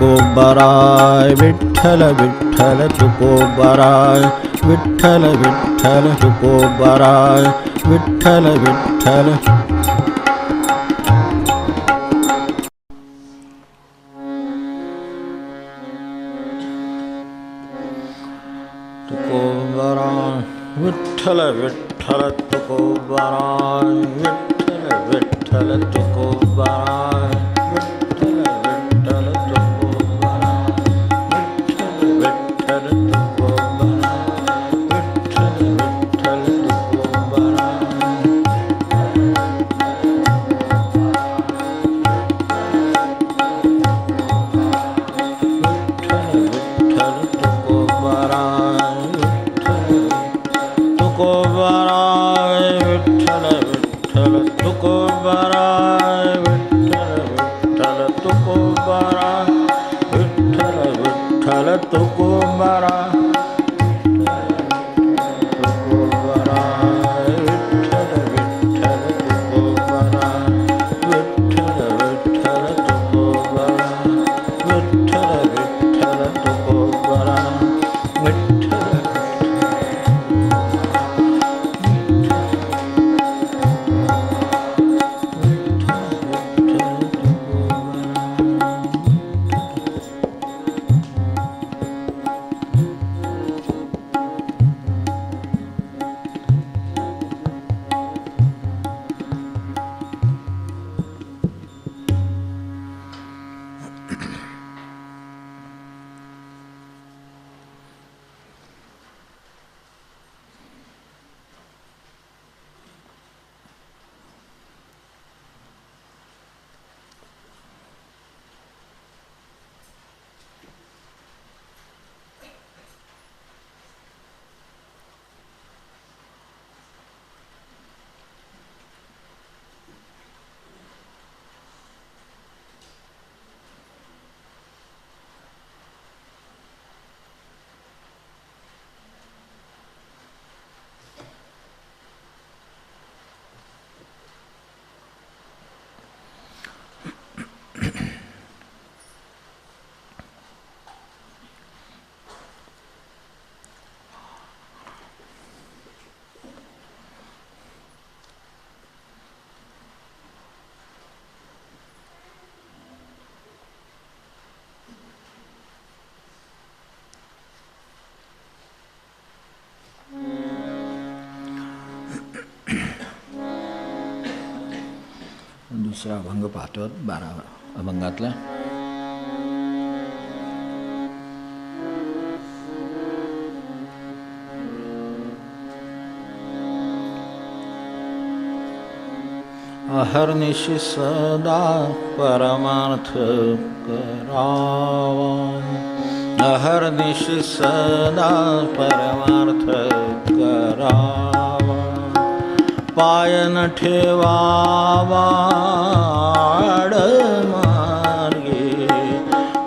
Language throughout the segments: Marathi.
तुकोबाराय विठ्ठल विठ्ठल तुकोबाराय विठ्ठल विठ्ठल तुकोबाराय विठ्ठल विठ्ठल तुकोबाराय विठ्ठल विठ्ठल तुकोबाराय विठ्ठल विठ्ठल तुकोबाराय विठ्ठल विठ्ठल तुकोबाराय विठ्ठल विठ्ठल तुकोबाराय विठ्ठल विठ्ठल तुकोबाराय तुकोबाराय विठ्ठल विठ्ठल तुकोबाराय विठ्ठल विठ्ठल तुकोबाराय दुसरा अभंग पाहतो 12 अभंगातला. अहर्निशि सदा परमार्थ करावा अहर्निशि सदा परमार्थ करावा पायन ठेवावा आडमार्गे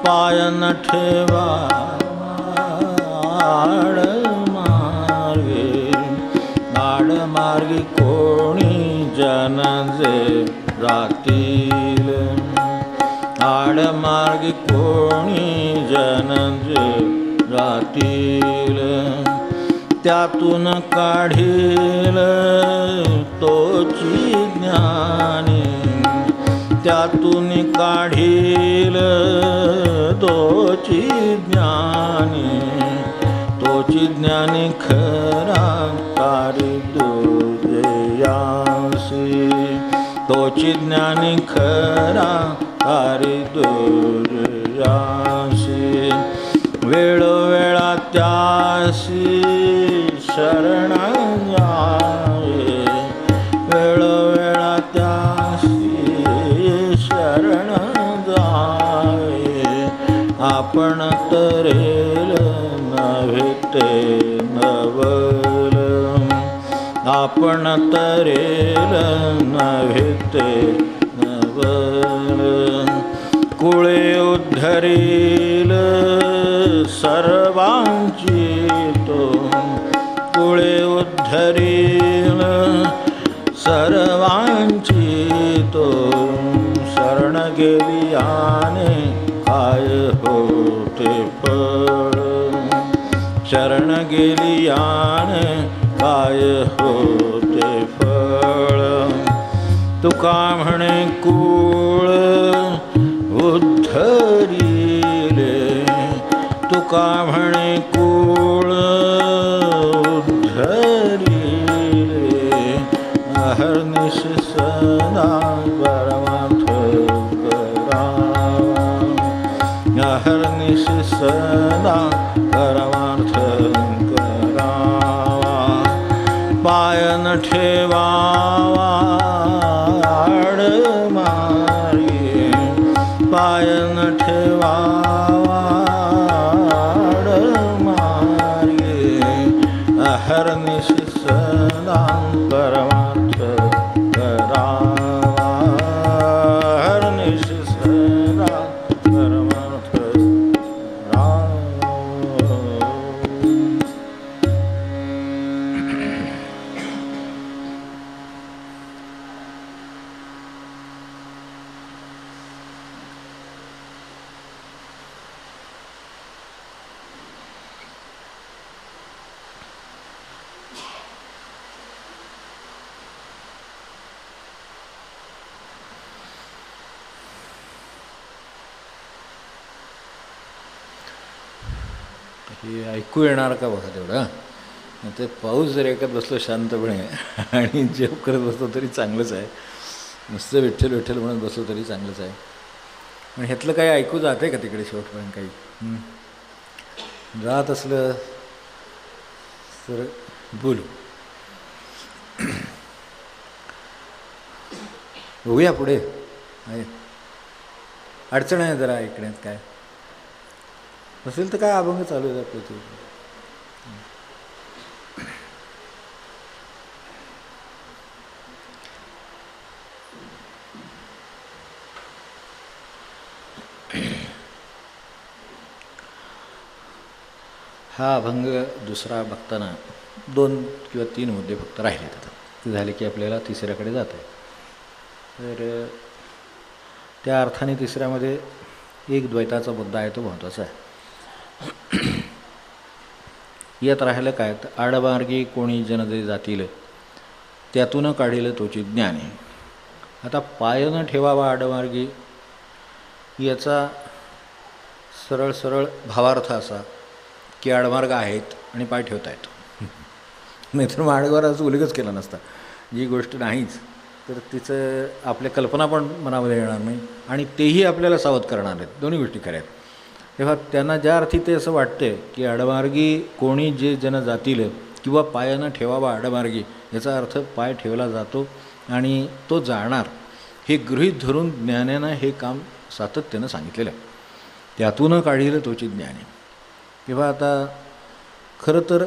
पायन ठेवावा आडमार्गे आडमार्गे कोणी जन जे जातील आडमार्गे कोणी जन जे जातील त्यातून काढील तोची ज्ञानी त्यातून काढील तोची ज्ञानी तोची ज्ञानी खरा कारी दुर्जयासी तोची ज्ञानी खरा कारी दुर्जयासी वेळोवेळा त्यासी शरण जाये वेळोवेळा त्यासी शरण जाये आपण तरेल नव्हे ते नवल आपण तरेल नव्हे ते नवल कुळे उद्धरील सर्वांची तो कुळे उद्धरील सर्वांची तो शरण गेली आने काय होते फळ, शरण गेली यान काय होते फळ. तुका म्हणे कुळ उद्धरिले, तुका म्हणे कुळ उद्धरिले. अहर्निश सदा परमार्थ करावा, अहर्निश सदा परमार्थ करावा. पाय न ठेवावा आडमार्गी, पाय न ठेवावा आडमार्गी. अहर्निश सदा परमार्थ करावा, अहर्निश सदा परमार्थ करावा. हे ऐकू येणार का बघा तेवढं. ते पाऊस जर ऐकत बसलो शांतपणे आणि जेव करत बसलो तरी चांगलंच आहे, नुसतं विठ्ठल विठ्ठल म्हणत बसलो तरी चांगलंच आहे. पण ह्यातलं काही ऐकू जाते का तिकडे शेवटपर्यंत काही जात असलं तर बोलू. बघूया पुढे आहे अडचण आहे जरा ऐकण्यात. काय असेल तर काय अभंग चालू आहे आपलं ते. हा अभंग दुसरा बघताना 2 किंवा 3 मुद्दे फक्त राहिले आता. ते झाले की आपल्याला तिसऱ्याकडे जात आहे. तर त्या अर्थाने तिसऱ्यामध्ये एक द्वैताचा मुद्दा आहे, तो महत्त्वाचा आहे. यात राहिलं काय तर आडमार्गी कोणी जन जे जातील त्यातून काढील तोची ज्ञानी. आता पाय न ठेवावा आडमार्गी याचा सरळ सरळ भावार्थ असा की आडमार्ग आहेत आणि पाय ठेवता येतो. नाहीतर मार्गावर असं उल्लेखच केला नसता. जी गोष्ट नाहीच तर तिचं आपल्या कल्पना पण मनामध्ये येणार नाही आणि तेही आपल्याला सावध करणार आहेत. दोन्ही गोष्टी खऱ्या आहेत. तेव्हा त्यांना ज्या अर्थी ते असं वाटते की आडमार्गी कोणी जे जन जातील किंवा पायानं ठेवावा आडमार्गी याचा अर्थ पाय ठेवला जातो आणि तो जाणार हे गृहीत धरून ज्ञानानं हे काम सातत्यानं सांगितलेलं आहे. त्यातून काढील तोची ज्ञानी. तेव्हा आता खरं तर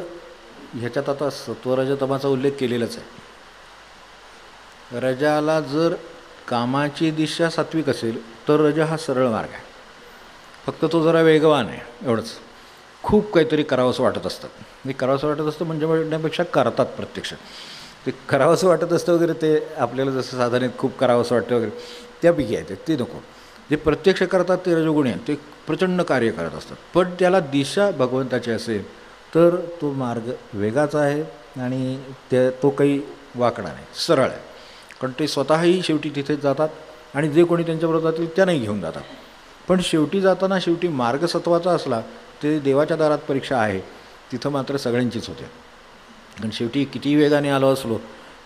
ह्याच्यात आता सत्वरजतमाचा उल्लेख केलेलाच आहे. रजाला जर कामाची दिशा सात्विक असेल तर रज हा सरळ मार्ग आहे. फक्त तो जरा वेगवान आहे एवढंच. खूप काहीतरी करावंसं वाटत असतं. मी करावंसं वाटत असतं म्हणजे म्हणण्यापेक्षा करतात प्रत्यक्ष. ते करावंसं वाटत असतं वगैरे ते आपल्याला जसं साधारण खूप करावंसं वाटतं वगैरे त्यापैकी आहे ते नको. जे प्रत्यक्ष करतात ते रजोगुणी आहेत. ते प्रचंड कार्य करत असतात. पण त्याला दिशा भगवंताची असेल तर तो मार्ग वेगाचा आहे आणि तो काही वाकडा नाही, सरळ आहे. कारण ते स्वतःही शेवटी तिथे जातात आणि जे कोणी त्यांच्याबरोबर जातील त्यांनाही घेऊन जातात. पण शेवटी जाताना शेवटी मार्ग सत्वाचा असला ते देवाच्या दारात परीक्षा आहे तिथं मात्र सगळ्यांचीच होते. कारण शेवटी किती वेगाने आलो असलो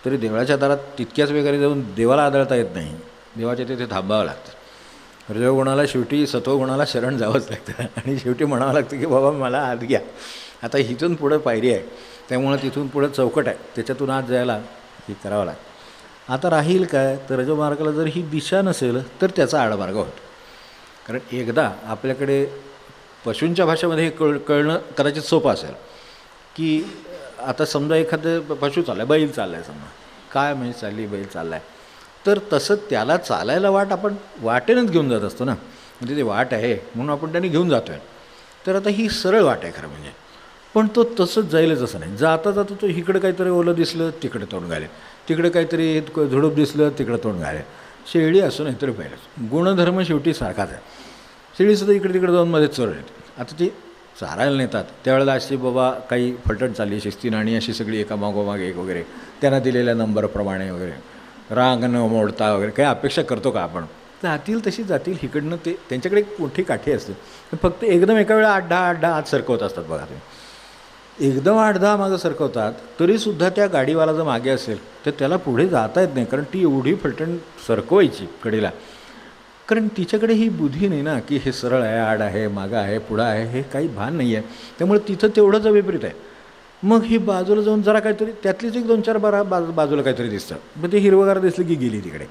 तरी देवळाच्या दारात तितक्याच वेगाने जाऊन देवाला आदळता येत नाही. देवाच्या तिथे थांबावं लागतं. रजोगुणाला शेवटी सत्वगुणाला शरण जावंच लागतं आणि शेवटी म्हणावं लागतं की बाबा मला आत घ्या. आता इथून पुढं पायरी आहे त्यामुळं तिथून पुढं चौकट आहे त्याच्यातून आत जायला हे करावं लागतं. आता राहील काय तर रजोमार्गाला जर ही दिशा नसेल तर त्याचा आडमार्ग होतो. कारण एकदा आपल्याकडे पशूंच्या भाषेमध्ये हे कळणं कदाचित सोपं असेल की आता समजा एखादं पशु चालला आहे, बैल चालला आहे समजा, काय म्हणजे चालली बैल चालला आहे तर तसं त्याला चालायला वाट आपण वाटेनंच घेऊन जात असतो ना. म्हणजे ते वाट आहे म्हणून आपण त्याने घेऊन जातो आहे. तर आता ही सरळ वाट आहे खरं म्हणजे. पण तो तसंच जाईलच असं नाही. जाता जाता तो इकडं काहीतरी ओलं दिसलं तिकडे तोंड घालेल, तिकडे काहीतरी झुडूप दिसलं तिकडं तोंड घालेल. शेळी असो नाही तरी पाहिलं गुणधर्म शेवटी सारखाच आहे. शेळीसुद्धा इकडे तिकडे जाऊन मध्येच चरळ येते. आता ती चारायला नेतात त्यावेळेला अशी बाबा काही फलटण चालली शिस्तीनं आणि अशी सगळी एका मागोमाग एक वगैरे त्यांना दिलेल्या नंबरप्रमाणे वगैरे रांग न मोडता वगैरे काही अपेक्षा करतो का आपण? जातील तशी जातील इकडनं. ते त्यांच्याकडे एक मोठी काठी असते, फक्त एकदम एका वेळा 8-10 आत सरकवत असतात बघा. ते एकदम 8-10 मागं सरकवतात तरीसुद्धा त्या गाडीवाला जर मागे असेल तर त्याला पुढे जाता येत नाही, कारण ती एवढी फलटण सरकवायची कडेला. कारण तिच्याकडे ही बुद्धी नाही ना की हे सरळ आहे, आड आहे, मागं आहे, पुढं आहे, हे काही भान नाही आहे. त्यामुळे तिथं तेवढंच विपरीत आहे. मग ही बाजूला जाऊन जरा काहीतरी त्यातलीच एक 2-4 बाजूला काहीतरी दिसतं. मग ते हिरवगार दिसलं की गेली तिकडे,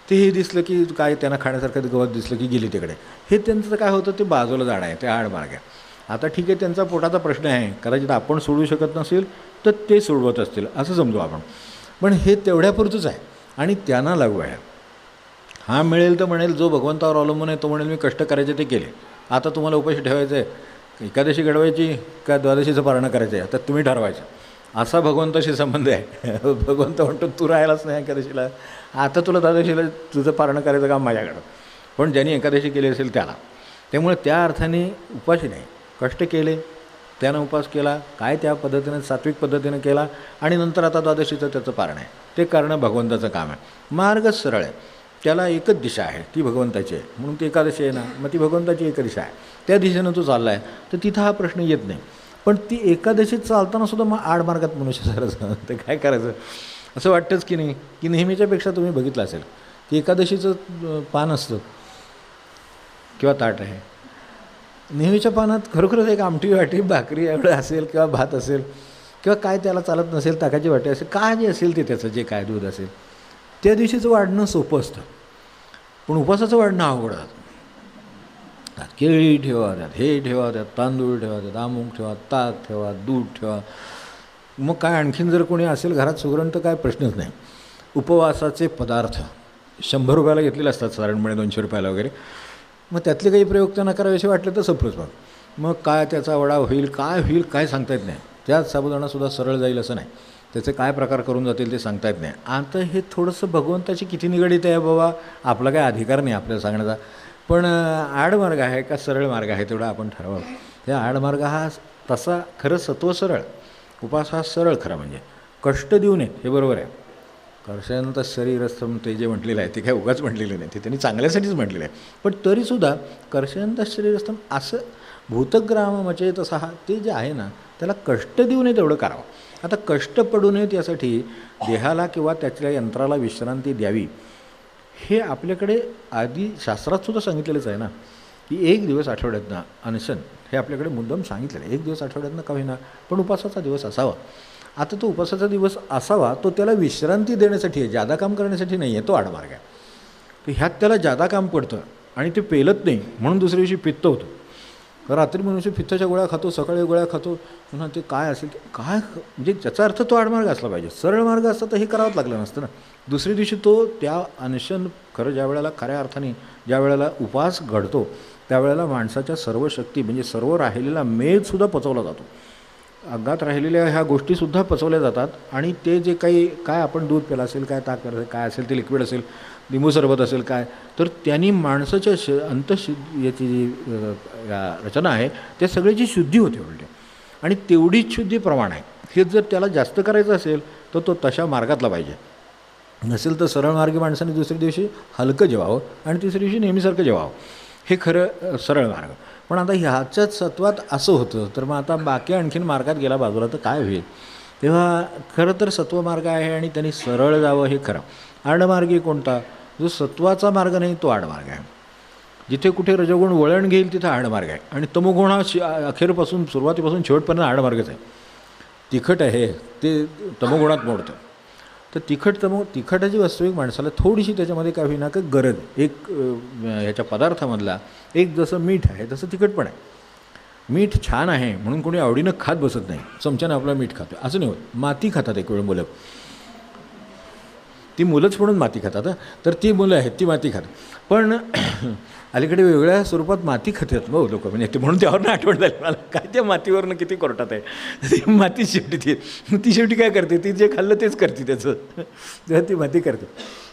ते हे दिसलं की काय त्यांना खाण्यासारखं गवत दिसलं की गेली तिकडे. हे त्यांचं काय होतं, ते बाजूला जाणं आहे, ते आडमार्ग आहे. आता ठीक आहे, त्यांचा पोटाचा प्रश्न आहे, कदाचित आपण सोडवू शकत नसेल तर ते सोडवत असतील असं समजू आपण. पण हे तेवढ्यापुरतंच आहे आणि त्यांना लागू आहे. हा मिळेल तर म्हणेल, जो भगवंतावर अवलंबून आहे तो म्हणेल मी कष्ट करायचे ते केले, आता तुम्हाला उपाशी ठेवायचं आहे, एकादशी घडवायची का द्वादशीचं पारणं करायचं आहे, आता तुम्ही ठरवायचं. असा भगवंताशी संबंध आहे. भगवंत म्हणतो तू राहायलाच नाही एकादशीला, आता तुला द्वादशीला तुझं पारणं करायचं काम माझ्याकडं. पण ज्यांनी एकादशी केली असेल त्याला. त्यामुळे त्या अर्थाने उपाशी नाही, कष्ट केले, त्यानं उपास केला, काय त्या पद्धतीनं सात्विक पद्धतीनं केला आणि नंतर आता द्वादशीचं त्याचं पारण आहे, ते करणं भगवंताचं काम आहे. मार्गच सरळ आहे, त्याला एकच दिशा आहे, ती भगवंताची आहे. म्हणून ती एकादशी आहे ना, मग ती भगवंताची एक दिशा आहे, त्या दिशेनं तो चालला आहे. तर तिथं हा प्रश्न येत नाही. पण ती एकादशीत चालताना सुद्धा मग आडमार्गात मनुष्य सारं ते काय करायचं असं वाटतंच की नाही. की नेहमीच्यापेक्षा तुम्ही बघितलं असेल की एकादशीचं पान असतं किंवा ताट आहे, नेहमीच्या पानात खरोखरच एक आमटी वाटी भाकरी एवढं असेल किंवा भात असेल किंवा काय त्याला चालत नसेल, ताकाची वाटी असेल, काय जे असेल ते त्याचं जे काय दूध असेल, त्या दिवशीचं वाढणं सोपं असतं. पण उपवासाचं वाढणं अवघड असतं. त्यात केळी ठेवा, त्यात हे ठेवा, त्यात तांदूळ ठेवा, त्यात अमुक ठेवा, ताक ठेवा, दूध ठेवा. मग काय आणखीन जर कोणी असेल घरात सुगरण तर काय प्रश्नच नाही. उपवासाचे पदार्थ 100 रुपयाला घेतलेले असतात साधारणपणे, 200 रुपयाला वगैरे. मग त्यातले काही प्रयोग त्यांना करावेसे वाटले तर सफरच बघ. मग काय त्याचा वडा होईल, काय होईल काय सांगता येत नाही. त्यात साबुदाणासुद्धा सरळ जाईल असं नाही, त्याचे काय प्रकार करून जातील ते सांगता येत नाही. आता हे थोडंसं भगवंताची किती निगडीत आहे बाबा, आपला काय अधिकार नाही आपल्याला सांगण्याचा. पण आडमार्ग आहे का सरळ मार्ग आहे तेवढा आपण ठरवावं. त्या आडमार्ग हा तसा खरं सत्व सरळ, उपास हा सरळ खरा, म्हणजे कष्ट देऊ नये हे बरोबर आहे. कर्षयंत शरीरस्थम ते जे म्हटलेलं आहे ते काय उगाच म्हटलेलं नाही, ते त्यांनी चांगल्यासाठीच म्हटलेलं आहे. पण तरीसुद्धा कर्षयंत शरीरस्थम असं भूतग्राम मचेत तसा हा ते जे आहे ना, त्याला कष्ट देऊ नये तेवढं करावं. आता कष्ट पडू नयेत यासाठी देहाला किंवा त्याच्या यंत्राला विश्रांती द्यावी, हे आपल्याकडे आधी शास्त्रातसुद्धा सांगितलेलंच आहे ना, की 1 दिवस आठवड्यातनं अनशन हे आपल्याकडे मुद्दाम सांगितलेलं आहे. 1 दिवस आठवड्यातनं का होईना पण उपासाचा दिवस असावा. आता तो उपासाचा दिवस असावा, तो त्याला विश्रांती देण्यासाठी आहे, जादा काम करण्यासाठी नाही आहे. तो आडमार्ग आहे. तर ह्यात त्याला जादा काम पडतं आणि ते पेलत नाही, म्हणून दुसऱ्या दिवशी पित्त होतं. रात्री मनुष्य पित्ताच्या गोळ्या खातो, सकाळी गोळ्या खातो, पुन्हा ते काय असेल ते काय, म्हणजे त्याचा अर्थ तो आडमार्ग असला पाहिजे. सरळ मार्ग असता तर हे करावंच लागलं नसतं ना. दुसऱ्या दिवशी तो त्या अनशन खरं ज्या वेळेला खऱ्या अर्थाने ज्या वेळेला उपास घडतो त्यावेळेला माणसाच्या सर्व शक्ती म्हणजे सर्व राहिलेला मेदसुद्धा पचवला जातो. अंगात राहिलेल्या ह्या गोष्टीसुद्धा पचवल्या जातात आणि ते जे काही काय आपण दूध प्यायला असेल, काय ताक असेल, काय असेल ते लिक्विड असेल, लिंबू सरबत असेल काय, तर त्यांनी माणसाच्या याची जी रचना आहे त्या सगळ्याची शुद्धी होते उलटे. आणि तेवढीच शुद्धी प्रमाण आहे. हे जर त्याला जास्त करायचं असेल तर तो तशा मार्गातला पाहिजे. नसेल तर सरळ मार्गी माणसाने दुसऱ्या दिवशी हलकं जेवावं आणि तिसऱ्या दिवशी नेहमीसारखं जेवावं, हे खरं सरळ मार्ग. पण आता ह्याच्याच सत्वात असं होतं तर मग आता बाकी आणखीन मार्गात गेला बाजूला तर काय होईल. तेव्हा खरं तर सत्व मार्ग आहे आणि त्यांनी सरळ जावं हे खरं. आडमार्गी कोणता, जो सत्वाचा मार्ग नाही तो आडमार्ग आहे. जिथे कुठे रजोगुण वळण घेईल तिथं आडमार्ग आहे आणि तमोगुण हा अखेरपासून सुरुवातीपासून शेवटपर्यंत आडमार्गच आहे. तिखट आहे ते तमोगुणात मोडतं. तर तिखटाची वास्तविक माणसाला थोडीशी त्याच्यामध्ये काय होईना का गरज, एक ह्याच्या पदार्थामधला एक जसं मीठ आहे तसं तिखट पण आहे. मीठ छान आहे म्हणून कोणी आवडीनं खात बसत नाही, चमच्यानं आपलं मीठ खातो असं नाही होत. माती खातात एक वेळ मुलं, ती मुलंच म्हणून माती खातात. तर ती मुलं आहेत ती माती खातात. पण अलीकडे वेगवेगळ्या स्वरूपात माती खातात मग लोक, म्हणजे ते म्हणून त्यावरनं आठवण झाली मला, काय त्या मातीवरनं किती कोर्टात आहे ती माती शेवटी ती शेवटी काय करते, ती जे खाल्लं तेच करते त्याचं, तेव्हा ती माती करते.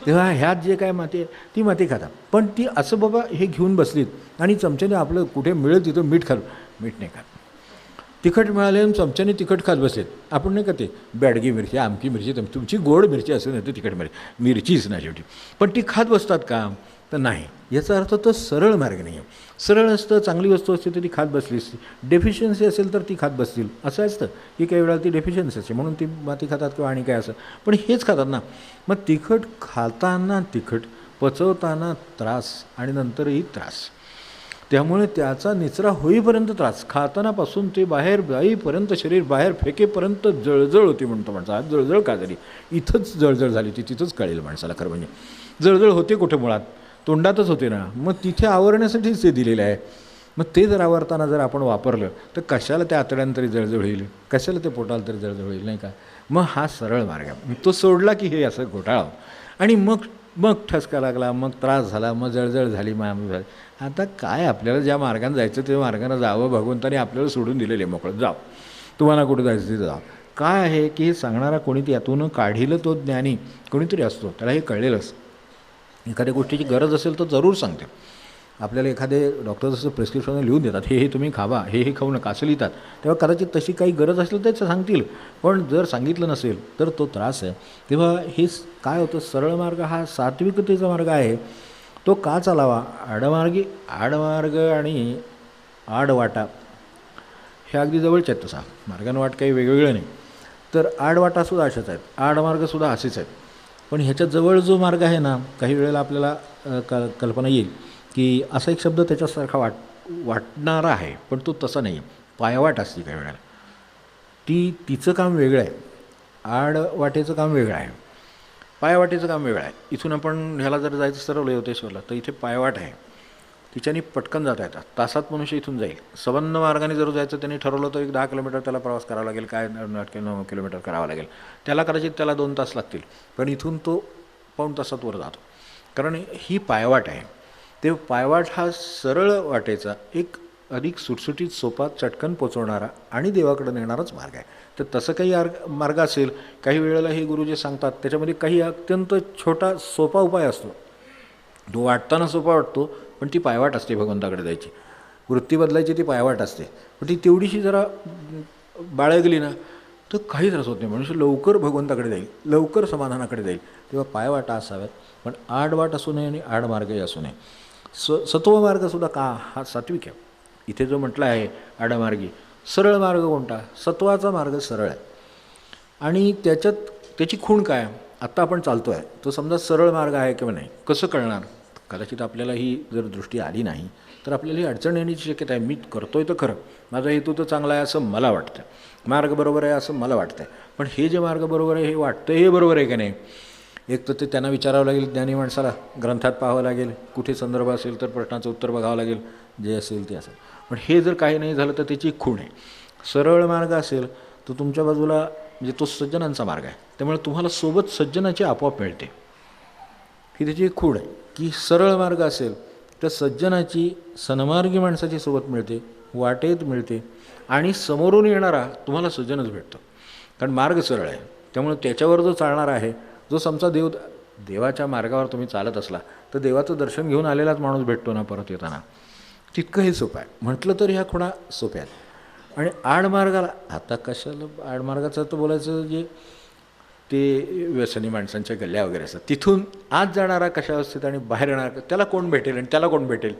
तेव्हा ह्यात जे काय माती आहे ती माती खातात. पण ती असं बाबा हे घेऊन बसलीत आणि चमच्याने आपलं कुठे मिळेल तिथं मीठ खाल, मीठ नाही खात. तिखट मिळाले आणि चमच्याने तिखट खात बसलेत. आपण नाही का ते बॅडगी मिरची, आमकी मिरची, तुमची गोड मिरची असेल नाही तर तिखट मिरचीच ना शेवटी, पण ती खात बसतात का, तर नाही. याचा अर्थ तो सरळ मार्ग नाही आहे. सरळ असतं, चांगली वस्तू असते तर ती खात बसली असती, डेफिशियन्सी असेल तर ती खात बसतील, असं असतं की काही वेळा ती डेफिशियन्सी असते म्हणून ती माती खातात किंवा आणि काय असं, पण हेच खातात ना. मग तिखट खाताना तिखट, पचवताना त्रास आणि नंतरही त्रास, त्यामुळे त्याचा निचरा होईपर्यंत त्रास, खातानापासून ते बाहेर जाईपर्यंत, शरीर बाहेर फेकेपर्यंत जळजळ होती म्हणतो माणसं. आज जळजळ का झाली, इथंच जळजळ झाली ती, तिथंच कळेल माणसाला खरं म्हणजे. जळजळ होते कुठे, मुळात तोंडातच होते ना, मग तिथे आवरण्यासाठीच ते दिलेलं आहे. मग ते जर आवरताना जर आपण वापरलं तर कशाला त्या आतड्यानं तरी जळजळ होईल, कशाला ते पोटाला तरी जळजळ होईल, नाही का. मग हा सरळ मार्ग आहे. तो सोडला की हे असं घोटाळा, आणि मग ठसका लागला, मग त्रास झाला, मग जळजळ झाली, मग झाली. आता काय, आपल्याला ज्या मार्गाने जायचं त्या मार्गाने जावं, भगवंताने आपल्याला सोडून दिलेले मोकळं, जाव तुम्हाला कुठं जायचं तिथं जाव. काय आहे की हे सांगणारा कोणीतरी यातून काढील तो ज्ञानी कोणीतरी असतो, त्याला हे कळलेलंच. एखाद्या गोष्टीची गरज असेल तर जरूर सांगते. आपल्याला एखादे डॉक्टर जसं प्रिस्क्रिप्शन लिहून देतात, हे तुम्ही खावा, हे खाऊ नका असं लिहितात, तेव्हा कदाचित तशी काही गरज असेल तर सांगतील, पण जर सांगितलं नसेल तर तो त्रास आहे. तेव्हा हे काय होतं, सरळ मार्ग हा सात्विकतेचा मार्ग आहे. तो का चालावा, आडमार्ग आणि आडवाटा हे अगदी जवळचे आहेत. तसा मार्गांवाट काही वेगवेगळं नाही, तर आडवाटासुद्धा अशाच आहेत, आडमार्गसुद्धा असेच आहेत. पण ह्याच्या जवळ जो मार्ग आहे ना, काही वेळेला आपल्याला कल्पना येईल की असा एक शब्द त्याच्यासारखा वाटणारा आहे, पण तो तसा नाही. पायवाट असते काही वेळेला, तिचं काम वेगळं आहे, आडवाटेचं काम वेगळं आहे, पायवाटेचं काम वेगळं आहे. इथून आपण ह्याला जर जायचं ठरवलं योतेश्वरला, तर इथे पायवाट आहे, तिच्यानी पटकन जाता येतात, तासात मनुष्य इथून जाईल. संबंध मार्गाने जर जायचं त्यांनी ठरवलं तर 10 किलोमीटर त्याला प्रवास करावा लागेल, काय 9 किलोमीटर करावा लागेल, त्याला कदाचित त्याला 2 तास लागतील, पण इथून तो पाऊण तासात वर जातो, कारण ही पायवाट आहे. ते पायवाट हा सरळ वाटेचा एक अधिक सुटसुटीत, सोपा, चटकन पोचवणारा आणि देवाकडे नेणाराच मार्ग आहे. तर तसं काही मार्ग असेल, काही वेळेला हे गुरु जे सांगतात त्याच्यामध्ये काही अत्यंत छोटा सोपा उपाय असतो, तो वाटताना सोपा वाटतो, पण ती पायवाट असते भगवंताकडे जायची, वृत्ती बदलायची ती पायवाट असते. पण ती तेवढीशी जरा बाळगली ना तर काही त्रास होत नाही, मनुष्य लवकर भगवंताकडे जाईल, लवकर समाधानाकडे जाईल. तेव्हा पायवाटा असाव्यात, पण आडवाट असू नये आणि आडमार्गही असू नये. सत्वमार्गसुद्धा का, हा सात्विक आहे. इथे जो म्हटला आहे आडमार्गी, सरळ मार्ग कोणता, सत्वाचा मार्ग सरळ आहे. आणि त्याची खूण काय, आत्ता आपण चालतो आहे तो समजा सरळ मार्ग आहे किंवा नाही, कसं कळणार. कदाचित आपल्याला ही जर दृष्टी आली नाही तर आपल्याला ही अडचण येण्याची शक्यता आहे. मी करतोय तर खरं, माझा हेतू तर चांगला आहे असं मला वाटतं, मार्ग बरोबर आहे असं मला वाटतं आहे, पण हे जे मार्ग बरोबर आहे हे वाटतं हे बरोबर आहे का नाही. एक तर ते त्यांना विचारावं लागेल, ज्ञानी माणसाला ग्रंथात पाहावं लागेल, कुठे संदर्भ असेल तर प्रश्नाचं उत्तर बघावं लागेल, जे असेल ते असेल. पण हे जर काही नाही झालं तर त्याची खूण आहे. सरळ मार्ग असेल तर तुमच्या बाजूला म्हणजे तो सज्जनांचा मार्ग आहे, त्यामुळे तुम्हाला सोबत सज्जनाची आपोआप मिळते, ही त्याची एक खूण आहे. की सरळ मार्ग असेल तर सज्जनाची, सन्मार्गी माणसाची सोबत मिळते, वाटेत मिळते, आणि समोरून येणारा तुम्हाला सज्जनच भेटतो, कारण मार्ग सरळ आहे. त्यामुळे त्याच्यावर जो चालणारा आहे, जो समजा देवाच्या मार्गावर तुम्ही चालत असला तर देवाचं दर्शन घेऊन आलेलाच माणूस भेटतो ना परत येताना, तितकं हे सोपं आहे. म्हटलं तर ह्या खुणा सोप्या आहेत. आणि आडमार्गाला आता कशाला, आडमार्गाचं तर बोलायचं जे ते व्यसनी माणसांच्या गल्ल्या वगैरे असतात, तिथून आत जाणारा कशा अवस्थेत आणि बाहेर येणारा त्याला कोण भेटेल आणि त्याला कोण भेटेल,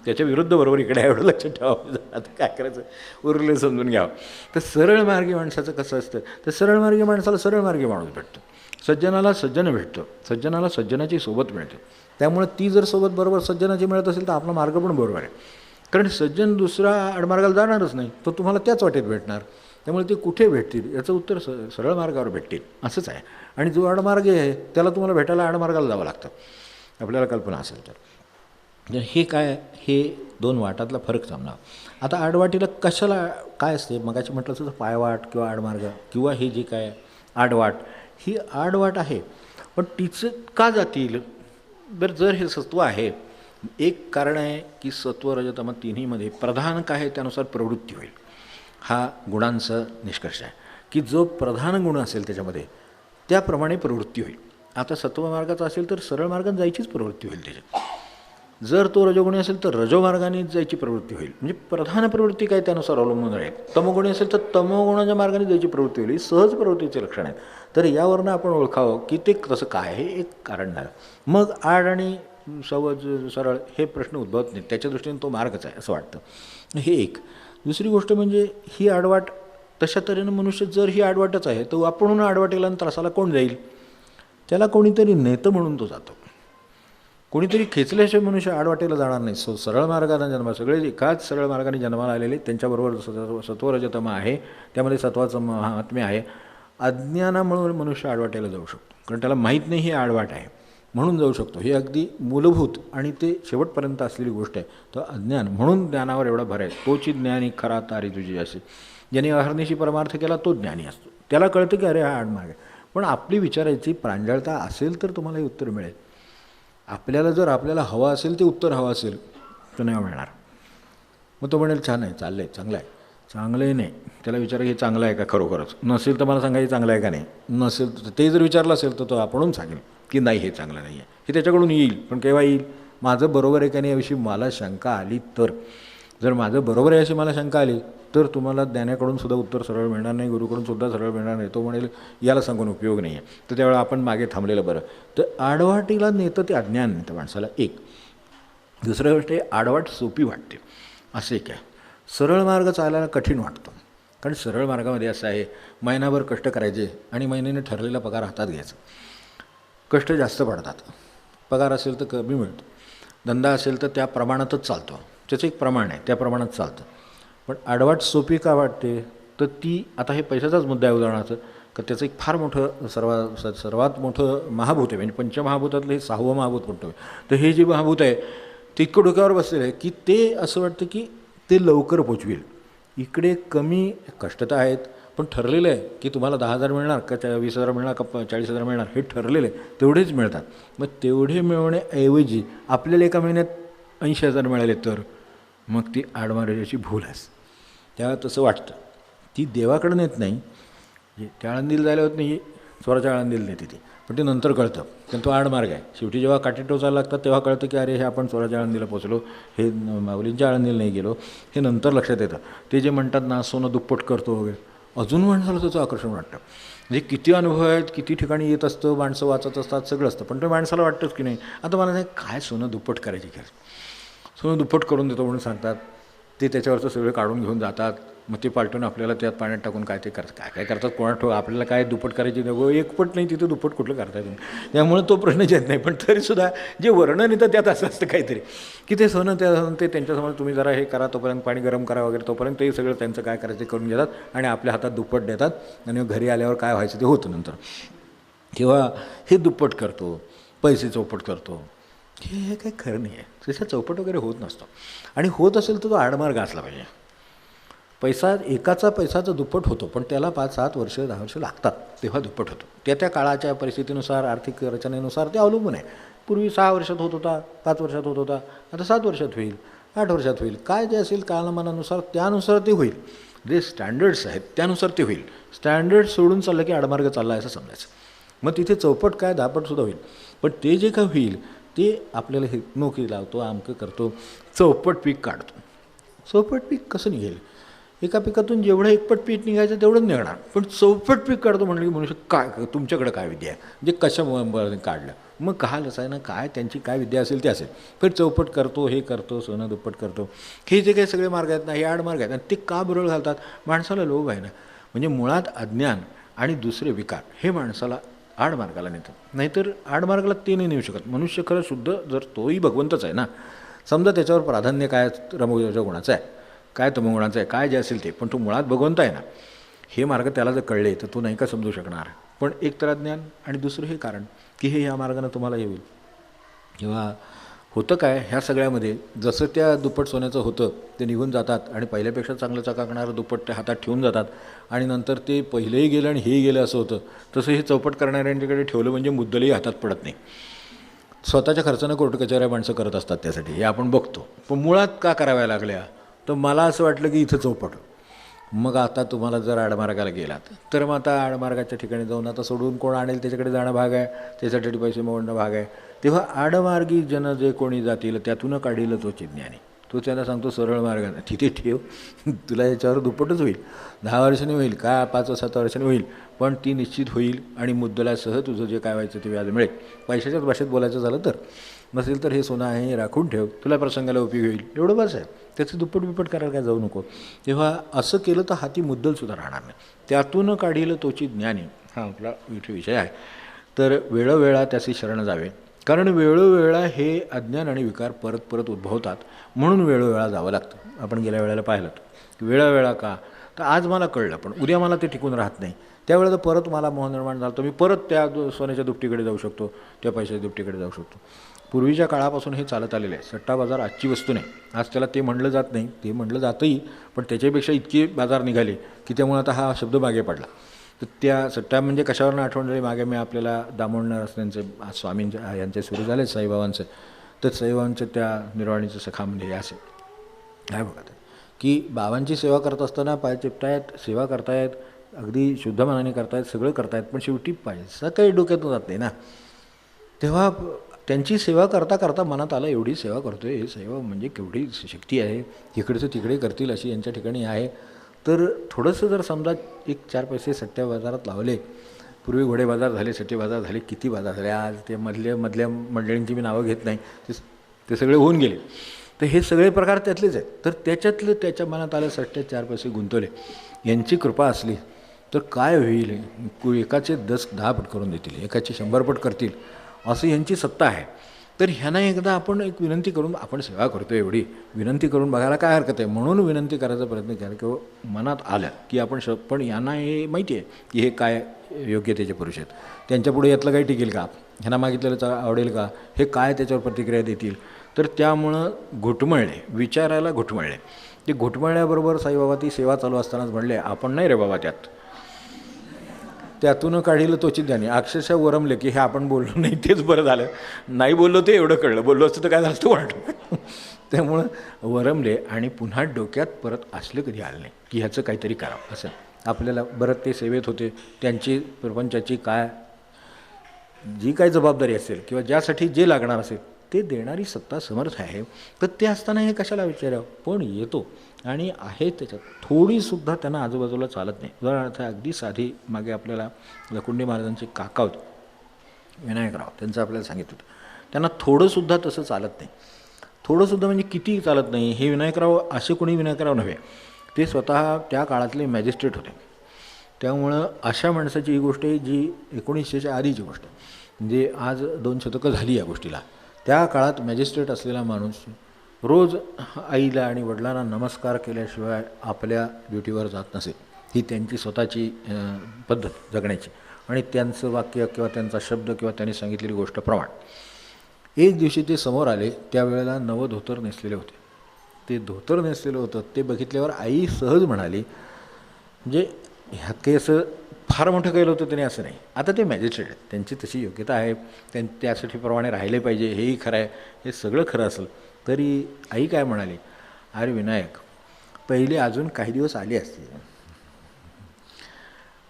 त्याच्या विरुद्ध बरोबर इकडे एवढं लक्षात ठेवावं. आता काय करायचं, उरले समजून घ्यावं. तर सरळ मार्गी माणसाचं कसं असतं, तर सरळ मार्गी माणसाला सरळ मार्गी माणूस भेटतो, सज्जनाला सज्जन भेटतो, सज्जनाला सज्जनाची सोबत मिळते. त्यामुळे ती जर सोबत बरोबर सज्जनाची मिळत असेल तर आपला मार्ग पण बरोबर आहे, कारण सज्जन दुसरा आडमार्गाला जाणारच नाही, तो तुम्हाला त्याच वाटेत भेटणार. त्यामुळे ते कुठे भेटतील याचं उत्तर सरळ मार्गावर भेटतील असंच आहे. आणि जो आडमार्ग आहे त्याला तुम्हाला भेटायला आडमार्गाला जावं लागतं, आपल्याला कल्पना असेल तर. हे काय, हे 2 वाटातला फरक समजावा. आता आडवाटीला कशाला काय असते, मगाशी म्हटलं तसं पायवाट किंवा आडमार्ग किंवा हे जे काय आडवाट, ही आडवाट आहे, पण तिचं का जातील. बरं, जर हे सत्व आहे, एक कारण आहे की सत्व रजतम तिन्हीमध्ये प्रधान काय आहे त्यानुसार प्रवृत्ती होईल. हा गुणांचा निष्कर्ष आहे की जो प्रधान गुण असेल त्याच्यामध्ये त्याप्रमाणे प्रवृत्ती होईल. आता सत्वमार्गाचा असेल तर सरळ मार्गाने जायचीच प्रवृत्ती होईल त्याच्यात. जर तो रजोगुणी असेल तर रजोमार्गाने जायची प्रवृत्ती होईल. म्हणजे प्रधान प्रवृत्ती काय त्यानुसार अवलंबून राहील. तमोगुणी असेल तर तमोगुणाच्या मार्गाने जायची प्रवृत्ती होईल. ही सहज प्रवृत्तीचे लक्षण आहेत. तर यावरनं आपण ओळखावं की ते तसं काय हे एक कारण झालं. मग आड आणि सहज सरळ हे प्रश्न उद्भवत नाहीत. त्याच्या दृष्टीने तो मार्गच आहे असं वाटतं. हे एक. दुसरी गोष्ट म्हणजे ही आडवाट तशा तऱ्हेनं मनुष्य जर ही आडवाटच आहे तर आपण आडवाटेला आणि त्रासाला कोण जाईल. त्याला कोणीतरी नेतं म्हणून तो जातो. कोणीतरी खेचल्याशिवाय मनुष्य आडवाटेला जाणार नाही. सरळ मार्गाने जन्म सगळे एकाच सरळ मार्गाने जन्माला आलेले त्यांच्याबरोबर सत्वरजतम आहे. त्यामध्ये सत्वाचं महात्म्य आहे. अज्ञानामुळे मनुष्य आडवाटेला जाऊ शकतो कारण त्याला माहीत नाही ही आडवाट आहे म्हणून जाऊ शकतो. हे अगदी मूलभूत आणि ते शेवटपर्यंत असलेली गोष्ट आहे. तर अज्ञान म्हणून ज्ञानावर एवढा भर आहे. तोची ज्ञानी खरा तारी तुझी असे. ज्याने अहर्निशी परमार्थ केला तो ज्ञानी असतो. त्याला कळतं की अरे हा आडमार्ग आहे. पण आपली विचारायची प्रांजळता असेल तर तुम्हाला हे उत्तर मिळेल. आपल्याला जर आपल्याला हवं असेल ते उत्तर हवं असेल तर नाही मिळणार. मग तो म्हणेल छान आहे, चाललं आहे, चांगलं आहे. चांगलं आहे नाही त्याला विचारा हे चांगलं आहे का खरोखरच. नसेल तर मला सांगा हे चांगलं आहे का नाही. नसेल तर ते जर विचारलं असेल तर तो आपणहून सांगेल की नाही हे चांगलं नाही आहे. हे त्याच्याकडून येईल. पण केव्हा येईल. माझं बरोबर आहे का नाही याविषयी मला शंका आली तर. जर माझं बरोबर आहे अशी मला शंका आली तर तुम्हाला ज्ञानाकडून सुद्धा उत्तर सरळ मिळणार नाही, गुरुकडून सुद्धा सरळ मिळणार नाही. तो म्हणेल याला सांगून उपयोग नाही आहे. तर त्यावेळेला आपण मागे थांबलेलं बरं. तर आडवाटीला नेतं ते अज्ञान नेतं माणसाला एक. दुसरी गोष्ट आहे आडवाट सोपी वाटते असे काय. सरळ मार्ग चालायला कठीण वाटतो कारण सरळ मार्गामध्ये असं आहे महिनाभर कष्ट करायचे आणि महिन्याने ठरलेला पगार हातात घ्यायचा. कष्ट जास्त पडतात. पगार असेल तर कमी मिळतो. धंदा असेल तर त्या प्रमाणातच चालतो. त्याचं एक प्रमाण आहे त्या प्रमाणात चालतं. पण आडवाट सोपी का वाटते तर ती आता हे पैशाचाच मुद्दा आहे उदाहरणार्थ. तर त्याचं एक फार मोठं सर्वात मोठं महाभूत आहे. म्हणजे पंचमहाभूतातलं हे 6वं महाभूत म्हणतो. तर हे जे महाभूत आहे ते इतकं डोक्यावर बसलेलं आहे की ते असं वाटतं की ते लवकर पोचवेल. इकडे कमी कष्ट तर आहेत पण ठरलेलं आहे की तुम्हाला 10,000 मिळणार का 20,000 मिळणार का 40,000 मिळणार हे ठरलेलं आहे. तेवढेच मिळतात. मग तेवढे मिळवण्याऐवजी आपल्याला एका महिन्यात 80,000 मिळाले तर मग ती आडमार्गाची भूल आहे. त्याला तसं वाटतं. ती देवाकडं नेत नाही. त्या आळंदीला जायला होत नाही चोराच्या आळंदीला नेते ती. पण ते नंतर कळतं कारण तो आडमार्ग आहे. शेवटी जेव्हा काठी टोचायला लागतात तेव्हा कळतं की अरे हे आपण चोराच्या आळंदीला पोचलो, हे माऊलींच्या आळंदीला नाही गेलो. हे नंतर लक्षात येतं. ते जे म्हणतात ना सोनं दुप्पट करतो वगैरे अजून माणसाला त्याचं आकर्षण वाटतं. म्हणजे किती अनुभव आहेत, किती ठिकाणी येत असतं, माणसं वाचत असतात, सगळं असतं. पण ते माणसाला वाटतंच की नाही आता मला नाही काय सोनं दुप्पट करायची गरज. सोनं दुप्पट करून देतो म्हणून सांगतात. ते त्याच्यावरचं सगळं काढून घेऊन जातात. मग ते पालटून आपल्याला त्यात पाण्यात टाकून काय ते करतात काय काय करतात कोणा ठेव. आपल्याला काय दुप्पट करायची नाही. एकपट नाही तिथे दुप्पट कुठलं करताय तुम्ही. त्यामुळे तो प्रश्नच येत नाही. पण तरीसुद्धा जे वर्णन येतं त्यात असं असतं काहीतरी की ते सोनं ते त्यांच्यासमोर तुम्ही जरा हे करा तोपर्यंत पाणी गरम करा वगैरे तोपर्यंत ते सगळं त्यांचं काय करायचं ते करून घेतात आणि आपल्या हातात दुप्पट देतात आणि घरी आल्यावर काय व्हायचं ते होतं नंतर. किंवा हे दुप्पट करतो, पैसे चौपट करतो. हे काही खरं नाही आहे. तशा चौपट वगैरे होत नसतो. आणि होत असेल तर तो आडमार्ग असला पाहिजे. एकाचा पैसाचं दुप्पट होतो पण त्याला 5-7 वर्ष 10 वर्ष लागतात तेव्हा दुप्पट होतो. त्या काळाच्या परिस्थितीनुसार आर्थिक रचनेनुसार ते अवलंबून आहे. पूर्वी 6 वर्षात होत होता, 5 वर्षात होत होता, आता 7 वर्षात होईल, 8 वर्षात होईल. काय जे असेल कालमानानुसार त्यानुसार ते होईल. जे स्टँडर्ड्स आहेत त्यानुसार ते होईल. स्टँडर्ड सोडून चाललं की आडमार्ग चालला आहे असं समजायचं. मग तिथे चौपट काय 10पटसुद्धा होईल. पण ते जे काय होईल ते आपल्याला हे नोकरी लावतो, अमकं करतो, चौपट पीक काढतो. चौपट पीक कसं निघेल. एका पिकातून जेवढं एकपट पीक निघायचं तेवढंच निघणार. पण चौपट पीक काढतो म्हणलं की मनुष्य काय तुमच्याकडे काय विद्या आहे म्हणजे कशा काढलं. मग कहाल असं आहे ना काय त्यांची काय विद्या असेल ते असेल. पण चौपट करतो, हे करतो, सोनं दुप्पट करतो. हे जे काही सगळे मार्ग आहेत ना हे आडमार्ग आहेत. आणि ते का बुरळ घालतात. माणसाला लोभ आहे ना. म्हणजे मुळात अज्ञान आणि दुसरे विकार हे माणसाला आडमार्गाला नेतात. नाहीतर आडमार्गाला ते नाही नेऊ शकत. मनुष्य खरं शुद्ध जर तोही भगवंतच आहे ना. समजा त्याच्यावर प्राधान्य काय रमोगुणाचं गुणाचं आहे, काय तमोगुणाचं आहे, काय जे असेल ते, पण तो मुळात भगवंत आहे ना. हे मार्ग त्याला जर कळले तर तो नाही का समजू शकणार. पण एक तर अज्ञान आणि दुसरं हे कारण की हे ह्या मार्गानं तुम्हाला येईल. किंवा होतं काय ह्या सगळ्यामध्ये जसं त्या दुप्पट सोन्याचं होतं ते निघून जातात आणि पहिल्यापेक्षा चांगलं चकाकणारं दुप्पट ते हातात ठेवून जातात आणि नंतर ते पहिलंही गेलं आणि हेही गेलं असं होतं. तसं हे चौपट करणाऱ्यांच्याकडे ठेवलं म्हणजे मुद्दलही हातात पडत नाही. स्वतःच्या खर्चानं कोर्ट कचेऱ्या माणसं करत असतात त्यासाठी, हे आपण बघतो. पण मुळात का कराव्या लागल्या, तर मला असं वाटलं की इथं चौपट. मग आता तुम्हाला जर आडमार्गाला गेलात तर मग आता आडमार्गाच्या ठिकाणी जाऊन आता सोडून कोण आणेल त्याच्याकडे जाणं भाग आहे, त्याच्यासाठी पैसे मोडणं भाग आहे. तेव्हा आडमार्गी जन जे कोणी जातील त्यातून काढील तो ज्ञानी. तो त्याला सांगतो सरळ मार्गाने तिथे ठेव, तुला याच्यावर दुप्पटच होईल. 10 वर्षांनी होईल का 5-7 वर्षांनी होईल, पण ती निश्चित होईल आणि मुद्दलासह तुझं जे काय व्हायचं ते व्याज मिळेल. पैशाच्याच भाषेत बोलायचं झालं तर, नसेल तर हे सोनं आहे हे राखून ठेव, तुला प्रसंगाला उपयोग होईल, एवढं बस आहे. त्याचं दुप्पट करायला काय जाऊ नको. तेव्हा असं केलं तर हाती मुद्दलसुद्धा राहणार नाही. त्यातून काढील तोची ज्ञानी हा आपला इथे विषय आहे. तर वेळोवेळा त्याचे शरण जावे, कारण वेळोवेळा हे अज्ञान आणि विकार परत परत उद्भवतात, म्हणून वेळोवेळा जावं लागतं. आपण गेल्या वेळेला पाहिलं की वेळोवेळा का, तर आज मला कळलं पण उद्या मला ते टिकून राहत नाही. त्यावेळेला परत मला मोह निर्माण झाला, तर मी परत त्या सोन्याच्या दुपटीकडे जाऊ शकतो, त्या पैशाच्या दुपटीकडे जाऊ शकतो. पूर्वीच्या काळापासून हे चालत आलेलं आहे. सट्टा बाजार आजची वस्तू नाही. आज त्याला ते म्हणलं जात नाही, ते म्हणलं जातंही, पण त्याच्यापेक्षा इतके बाजार निघाले की त्यामुळे आता हा शब्द मागे पडला. तर त्या सट्टा म्हणजे कशावरनं आठवण झाली मागे मी आपल्याला दामोदर असण्यांचे स्वामींच्या यांचे सुरू झाले साईबाबांचे. तर साईबाबांच्या त्या निर्वाणीचं सखामध्ये असे काय बघा की बाबांची सेवा करत असताना पाय चिपतायत, सेवा करतायत, अगदी शुद्ध मनाने करतायत, सगळं करतायत, पण शेवटी पैसा काही डोक्यातून जात नाही ना. तेव्हा त्यांची सेवा करता करता मनात आलं एवढी सेवा करतोय, हे सेवा म्हणजे केवढी शक्ती आहे, इकडचं तिकडे करतील अशी यांच्या ठिकाणी आहे. तर थोडंसं जर समजा 1-4 पैसे सट्ट्या बाजारात लावले, पूर्वी घोडे बाजार झाले, सट्टे बाजार झाले, किती बाजार झाले, आज ते मधल्या मंडळींची मी नावं घेत नाही, ते सगळे होऊन गेले. तर हे सगळे प्रकार त्यातलेच आहेत. तर त्याच्यातलं त्याच्या मनात आलं सट्ट्यात 4 पैसे गुंतवले, यांची कृपा असली तर काय होईल, एकाचे 10 पट करून देतील, एकाचे 100 पट करतील, असं यांची सत्ता आहे. तर ह्यांना एकदा आपण एक विनंती करून, आपण सेवा करतो एवढी, विनंती करून बघायला काय हरकत आहे, म्हणून विनंती करायचा प्रयत्न केला किंवा मनात आलं की आपण पण यांना हे माहिती आहे की हे काय योग्यतेचे पुरुष आहेत, त्यांच्यापुढे यातलं काही टिकेल का, ह्यांना मागितलेलं आवडेल का, हे काय त्याच्यावर प्रतिक्रिया देतील. तर त्यामुळं घुटमळले, विचारायला घुटमळले. ते घुटमळल्याबरोबर साईबाबा ती सेवा चालू असतानाच म्हणले आपण नाही रे बाबा त्यातून काढील तोची ज्ञानी. अक्षरशः वरमले की हे आपण बोललो नाही तेच बरं झालं, नाही बोललो ते एवढं कळलं, बोललो असतं तर काय झालं असतं वाटलं. त्यामुळं वरमले आणि पुन्हा डोक्यात परत असलं कधी आलं नाही की ह्याचं काहीतरी करावं असं. आपल्याला बरं ते सेवेत होते, त्यांची प्रपंचाची काय जी काही जबाबदारी असेल किंवा ज्यासाठी जे लागणार असेल ते देणारी सत्ता समर्थ आहे. तर ते असताना हे कशाला विचारावं, पण येतो आणि आहे त्याच्यात थोडीसुद्धा त्यांना आजूबाजूला चालत नाही. उदाहरणार्थ अगदी साधी मागे आपल्याला लकुंडे महाराजांचे काका होते विनायकराव, त्यांचं आपल्याला सांगितलं होतं, त्यांना थोडंसुद्धा तसं चालत नाही. थोडंसुद्धा म्हणजे किती चालत नाही. हे विनायकराव असे कोणी विनायकराव नव्हे, ते स्वतः त्या काळातले मॅजिस्ट्रेट होते. त्यामुळं अशा माणसाची ही गोष्ट आहे जी 1900च्या आधीची गोष्ट आहे, म्हणजे आज 2 शतकं झाली या गोष्टीला. त्या काळात मॅजिस्ट्रेट असलेला माणूस रोज आईला आणि वडिलांना नमस्कार केल्याशिवाय आपल्या ड्युटीवर जात नसे. ही त्यांची स्वतःची पद्धत जगण्याची आणि त्यांचं वाक्य किंवा त्यांचा शब्द किंवा त्यांनी सांगितलेली गोष्ट प्रमाण. एक दिवशी ते समोर आले, त्यावेळेला नवं धोतर नेसलेले होते. ते धोतर नेसलेलं होतं ते बघितल्यावर आई सहज म्हणाली, म्हणजे ह्यात काही असं फार मोठं केलं होतं त्याने असं नाही. आता ते मॅजिस्ट्रेट आहेत, त्यांची तशी योग्यता आहे, त्यासाठी प्रमाणे राहिले पाहिजे, हेही खरं आहे, हे सगळं खरं असेल तरी आई काय म्हणाली, अरे विनायक पहिले अजून काही दिवस आले असते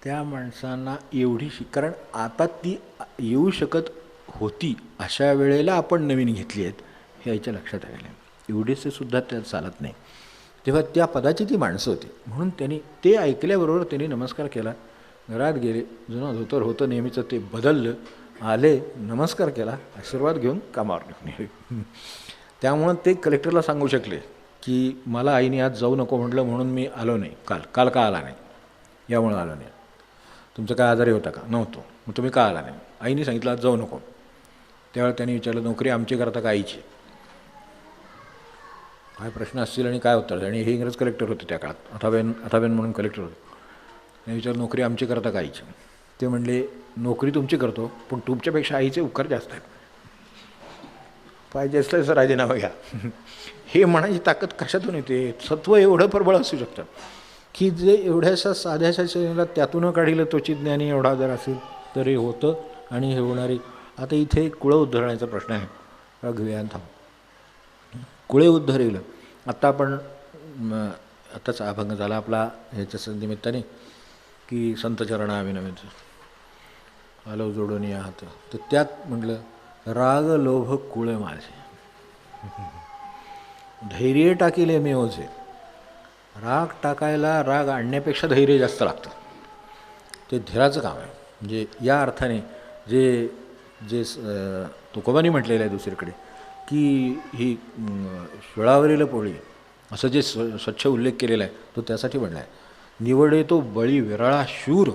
त्या माणसांना एवढी कारण आता ती येऊ शकत होती, अशा वेळेला आपण नवीन घेतली आहेत हे आईच्या लक्षात आलेलं आहे. एवढेसे सुद्धा त्यात चालत नाही. तेव्हा त्या पदाची ती माणसं होती, म्हणून त्यांनी ते ऐकल्याबरोबर त्यांनी नमस्कार केला, घरात गेले, जुनं धोतर होतं नेहमीचं ते बदललं, आले, नमस्कार केला, आशीर्वाद घेऊन कामावर निघून गेले. त्यामुळं ते कलेक्टरला सांगू शकले की मला आईने आज जाऊ नको म्हटलं म्हणून मी आलो नाही, काल का आला नाही, यामुळं आलो नाही. तुमचं काय आजारी होता का, नव्हतो, मग तुम्ही का आला नाही, आईने सांगितलं आज जाऊ नको. त्यावेळेला त्यांनी विचारलं नोकरी आमची करता का आईची, काय प्रश्न असतील आणि काय उत्तर. आणि हे इंग्रज कलेक्टर होते त्या काळात, अथाबेन म्हणून कलेक्टर होते. त्यांनी विचारलं नोकरी आमची करता का आईची. ते म्हणले नोकरी तुमची करतो पण तुमच्यापेक्षा आईचे उपकार जास्त आहेत, पाहिजे असलं सर राजीनामा घ्या. हे म्हणायची ताकद कशातून येते, सत्व एवढं प्रबळ असू शकतं की जे एवढ्याशा साध्याशा शरीरात त्यातून काढील तोची ज्ञानी एवढा जर असेल तर हे होतं. आणि हे होणारी आता इथे कुळं उद्धरण्याचा प्रश्न आहे. घेऊया थांब. कुळे उद्धरिलं. आत्ता आपण आत्ताच अभंग झाला आपला ह्याच्या निमित्ताने की संत चरणा विनवित आलो जोडून या हात. तर त्यात म्हटलं राग लोभ कुळे माझे धैर्य टाकिले मी ओझे. राग टाकायला राग आणण्यापेक्षा धैर्य जास्त लागतं. ते धीराचं काम आहे. म्हणजे या अर्थाने जे जे तुकोबांनी म्हटलेलं आहे दुसरीकडे की ही शिळावरील पोळी असं जे स्वच्छ उल्लेख केलेला आहे तो त्यासाठी म्हणला आहे. निवडे तो बळी विरळा शूर.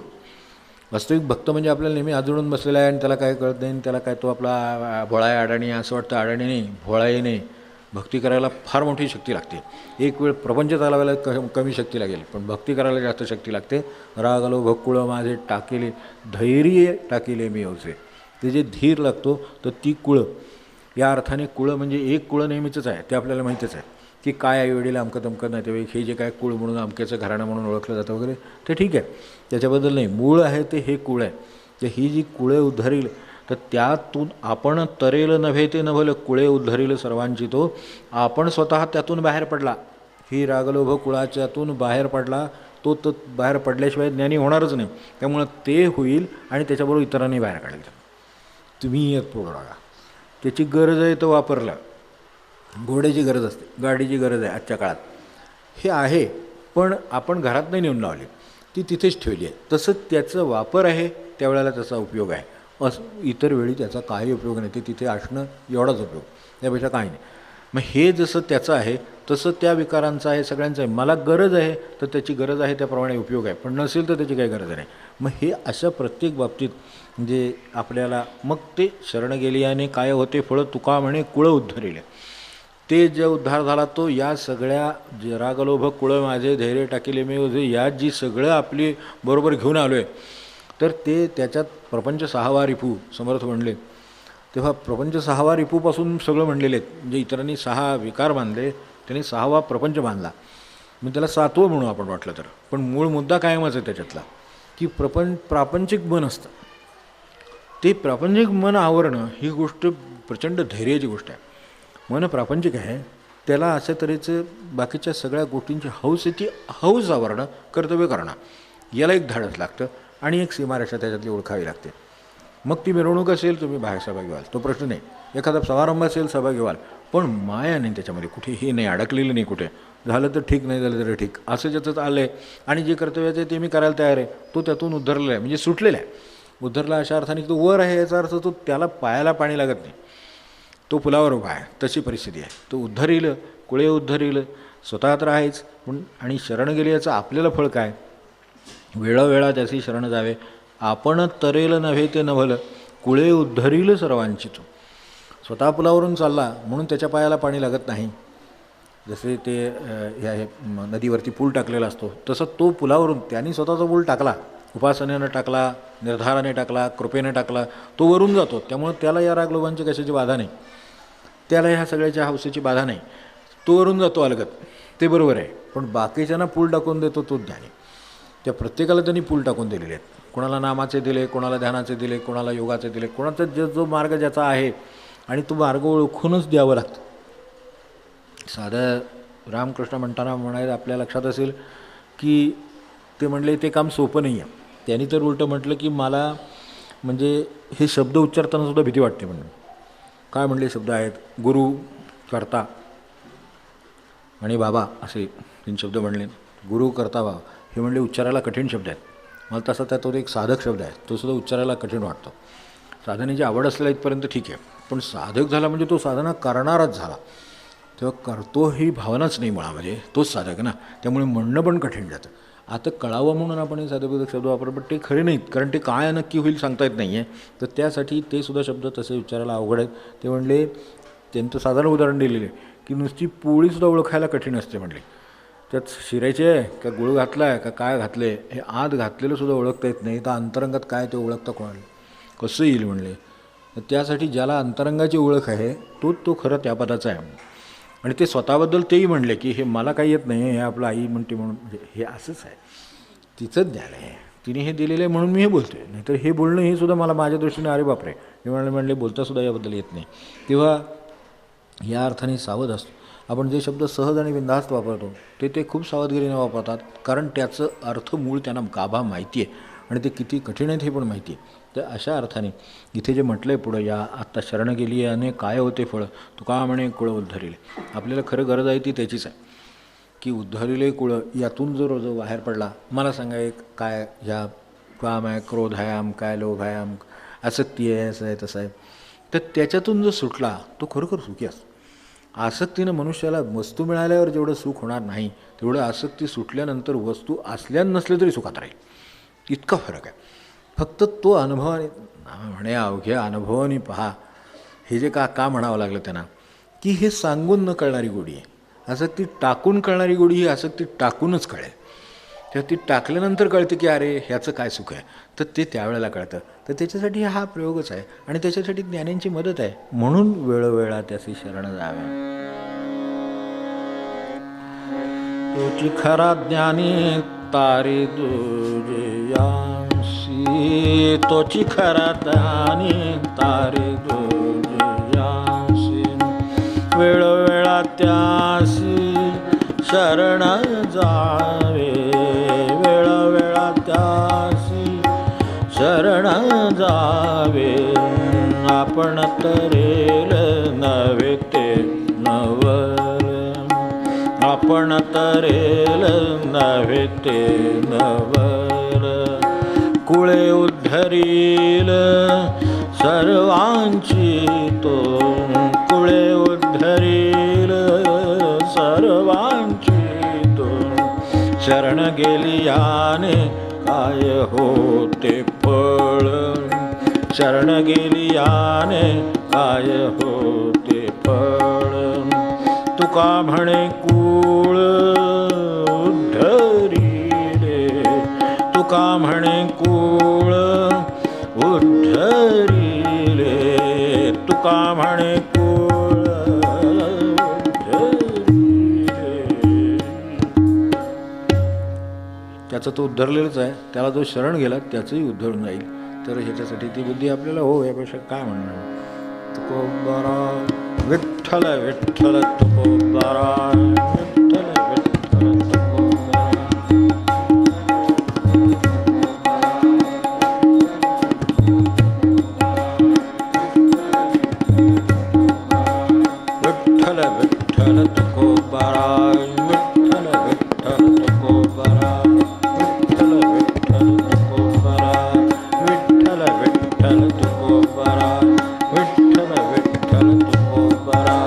वास्तविक भक्त म्हणजे आपल्याला नेहमी आजळून बसलेला आहे आणि त्याला काय कळत नाही, त्याला काय तो आपला भोळा आहे, अडाणी असं वाटतं. अडाणी नाही, भोळाही नाही. भक्ती करायला फार मोठी शक्ती लागते. एक वेळ प्रपंच चालवायला कमी शक्ती लागेल, पण भक्ती करायला जास्त शक्ती लागते. राग आलो भक्कुळं माझे टाकेले धैर्य टाकेले मी ओझे. ते जे धीर लागतो तर ती कुळं. या अर्थाने कुळं म्हणजे एक कुळं नेहमीचंच आहे, ते आपल्याला माहितीच आहे की काय आईवडीला अमकं तमकं नातेवाईक हे जे काय कुळ म्हणून अमक्याचं घराणं म्हणून ओळखलं जातं वगैरे ते ठीक आहे, त्याच्याबद्दल नाही. मूळ आहे ते हे कुळ आहे. तर ही जी कुळे उद्धरील तर त्यातून आपण तरेल नव्हे ते नभल कुळे उद्धरील सर्वांची तो. आपण स्वतः त्यातून बाहेर पडला. ही रागलोभ कुळाच्यातून बाहेर पडला तो तर बाहेर पडल्याशिवाय ज्ञानी होणारच नाही. त्यामुळं ते होईल आणि त्याच्याबरोबर इतरांनी बाहेर काढेल. तुम्ही येत पुढं रागा. त्याची गरज आहे तो वापरला. घोड्याची गरज असते, गाडीची गरज आहे आजच्या काळात. हे आहे पण आपण घरात नाही नेऊन लावली, ती तिथेच ठेवली आहे. तसं त्याचा वापर आहे त्यावेळेला त्याचा उपयोग आहे. इतर वेळी त्याचा काही उपयोग नाही. ते तिथे असणं एवढाच उपयोग, त्यापेक्षा काही नाही. मग हे जसं त्याचं आहे तसं त्या विकारांचं आहे, सगळ्यांचं आहे. मला गरज आहे तर त्याची गरज आहे त्याप्रमाणे उपयोग आहे, पण नसेल तर त्याची काही गरज नाही. मग हे अशा प्रत्येक बाबतीत म्हणजे आपल्याला मग ते शरण गेली आणि काय होते फळं तुका म्हणे कुळं उद्धरिले. ते जे उद्धार झाला तो या सगळ्या जे रागलोभ कुळं माझे धैर्य टाकिले मी ओझे यात जी सगळं आपली बरोबर घेऊन आलो आहे तर ते त्याच्यात प्रपंच सहावा रिपू समर्थ म्हणले. तेव्हा प्रपंच सहावा रिपूपासून सगळं म्हणलेले आहेत. म्हणजे इतरांनी 6 विकार बांधले, त्यांनी 6वा प्रपंच बांधला. मग त्याला 7वं म्हणू आपण वाटलं तर. पण मूळ मुद्दा कायमच आहे त्याच्यातला की प्रापंचिक मन असतं. ते प्रापंचिक मन आवरणं ही गोष्ट प्रचंड धैर्याची गोष्ट आहे. मन प्रापंचिक आहे, त्याला अशा तऱ्हेचं बाकीच्या सगळ्या गोष्टींची हौस आहे, ती हौस आवरणं, कर्तव्य करणं, याला एक धाडस लागतं आणि एक सीमारेषा त्याच्यातली ओळखावी लागते. मग ती मिरवणूक असेल तुम्ही बाहेर सहभागी व्हाल, तो प्रश्न नाही. एखादा समारंभ असेल सहभागी व्हाल, पण माया नाही त्याच्यामध्ये, कुठे हे नाही, अडकलेलं नाही कुठे. झालं तर ठीक, नाही झालं तरी ठीक, असं ज्याचं आलं आहे आणि जे कर्तव्याचं आहे ते मी करायला तयार आहे, तो त्यातून उद्धरलेला आहे, म्हणजे सुटलेला आहे. उद्धरला अशा अर्थाने तो वर आहे याचा अर्थ तो त्याला पायाला पाणी लागत नाही, तो पुलावर उभा आहे, तशी परिस्थिती आहे. तो उद्धरील, कुळे उद्धरील, स्वतः तर आहेच पण आणि शरण गेले याचं आपल्याला फळ काय. वेळोवेळा त्याची शरण जावे. आपण तरेल नव्हे ते नभल कुळे उद्धरील सर्वांची तो. स्वतः पुलावरून चालला म्हणून त्याच्या पायाला पाणी लागत नाही. जसे ते ह्या नदीवरती पूल टाकलेला असतो तसं तो पुलावरून त्यांनी स्वतःचा पूल टाकला, उपासनेनं टाकला, निर्धाराने टाकला, कृपेने टाकला, तो वरून जातो. त्यामुळे त्याला या रागलोभांची कशाची बाधा नाही, त्याला ह्या सगळ्याच्या हौसेची बाधा नाही, तो वरून जातो अलगत, ते बरोबर आहे. पण बाकीच्यांना पूल टाकून देतो तो ज्ञानी. त्या प्रत्येकाला त्यांनी पूल टाकून दिलेले आहेत. कोणाला नामाचे दिले, कोणाला ध्यानाचे दिले, कोणाला योगाचे दिले, कोणाचा जो मार्ग ज्याचा आहे आणि तो मार्ग ओळखूनच द्यावं लागतं. साधं रामकृष्ण म्हणताना म्हणायला आपल्या लक्षात असेल की ते म्हणले ते काम सोपं नाही आहे. त्यांनी तर उलटं म्हटलं की मला म्हणजे हे शब्द उच्चारताना सुद्धा भीती वाटते. म्हणून काय म्हणले शब्द आहेत, गुरु, कर्ता आणि बाबा असे 3 शब्द म्हणले. गुरु, कर्ता, बाबा हे म्हणले उच्चारायला कठीण शब्द आहेत. मला तसा त्यात एक साधक शब्द आहे, तो सुद्धा उच्चारायला कठीण वाटतो. साधनेची आवड असलेला इथपर्यंत ठीक आहे, पण साधक झाला म्हणजे तो साधना करणारच झाला. तेव्हा करतो ही भावनाच नाही मुळामध्ये, तोच साधक ना. त्यामुळे म्हणणं पण कठीण जातं. आता कळावं म्हणून आपण हे साधक शब्द वापरतो, पण ते खरे नाहीत, कारण ते काय नक्की होईल सांगता येत नाही आहे. तर त्यासाठी ते सुद्धा शब्द तसे उच्चारायला अवघड आहेत. ते म्हणले, त्यांचं साधारण उदाहरण दिलेले की नुसती पोळीसुद्धा ओळखायला कठीण असते. म्हणले त्यात शिरायचे आहे का गुळ घातला आहे का काय घातलं आहे हे आत घातलेलं सुद्धा ओळखता येत नाही, तर अंतरंगात काय ते ओळखता कोणाला कसं येईल. म्हणले त्यासाठी ज्याला अंतरंगाची ओळख आहे तो खरं त्या पदाचा आहे. आणि ते स्वतःबद्दल तेही म्हणले की हे मला काही येत नाही, हे आपलं आई म्हणते म्हणून, म्हणजे हे असंच आहे, तिचं ज्ञान आहे, तिने हे दिलेलं आहे म्हणून मी हे बोलतो आहे, नाहीतर हे बोलणं हे सुद्धा मला माझ्या दृष्टीने अरे बापरे हे म्हणले बोलतासुद्धा याबद्दल येत नाही. तेव्हा या अर्थाने सावध असतो आपण. जे शब्द सहज आणि बिनधास्त वापरतो ते खूप सावधगिरीने वापरतात, कारण त्याचं अर्थ मूळ त्यांना गाभा माहिती आहे आणि ते किती कठीण आहेत हे पण माहिती आहे. तर अशा अर्थाने इथे जे म्हटलं आहे पुढं, या आत्ता शरण गेली आहे आणि काय होते फळ, तुका म्हणे कुळ उद्धरिले. आपल्याला खरं गरज आहे ती त्याचीच आहे की उद्धरिले कुळं यातून जो बाहेर पडला. मला सांगा एक काय ह्या काम आहे, क्रोध आहे, आमका आहे, लोभ आहे, आसक्ती आहे, असं आहे तसं आहे, तर त्याच्यातून जो सुटला तो खरोखर सुखी असतो. आसक्तीनं मनुष्याला वस्तू मिळाल्यावर जेवढं सुख होणार नाही तेवढं आसक्ती सुटल्यानंतर वस्तू असल्या नसल्या तरी सुखात राहील. इतका फरक आहे. फक्त तो अनुभवाने म्हणे अवघ्या अनुभवाने पहा, हे जे का म्हणावं लागलं त्यांना की हे सांगून न कळणारी गोडी आहे. आसक्ती टाकून कळणारी गोडी ही आसक्ती टाकूनच कळेल. तेव्हा ती टाकल्यानंतर कळते की अरे ह्याचं काय सुख आहे, तर ते त्यावेळेला कळतं. तर त्याच्यासाठी हा प्रयोगच आहे आणि त्याच्यासाठी ज्ञानांची मदत आहे. म्हणून वेळोवेळा त्याची शरण जावे. तोची खरा ज्ञानी तारी दुजयांसी, तोची खरा ज्ञानी तारी दुजयांसी, वेळोवेळा त्यासी शरण जावे, वेळोवेळा त्यासी शरण जावे. आपण तरेल नव्हे ते नवर, आपण तरेल नव्हे ते नवर, कुळे उद्धरील सर्वांची तो, कुळे उद्धरील सर्वांची तो, शरण गेली याने काय होते फळ, शरण गेली याने काय होते फळ. तुका म्हणे कुळ उद्धरिले, तुका म्हणे कुळ उद्धरिले, तुका म्हणे कुळ उद्धरिले. त्याचं तो उद्धरलेलंच आहे. त्याला जो शरण गेला त्याचंही उद्धरून जाईल. तर ह्याच्यासाठी ती बुद्धी आपल्याला हो यापेक्षा काय म्हणणार. तुकोबारा विठ्ठल विठ्ठल तुकोबारा, विठ्ठल विठ्ठल तुकोबारा. विठ्ठल विठ्ठल तुकोबारा, विठ्ठल विठ्ठल तुकोबारा, विठ्ठल विठ्ठल तुकोबारा, विठ्ठल विठ्ठल तुकोबारा, विठ्ठल विठ्ठल तुकोबारा, विठ्ठल विठ्ठल तुकोबारा.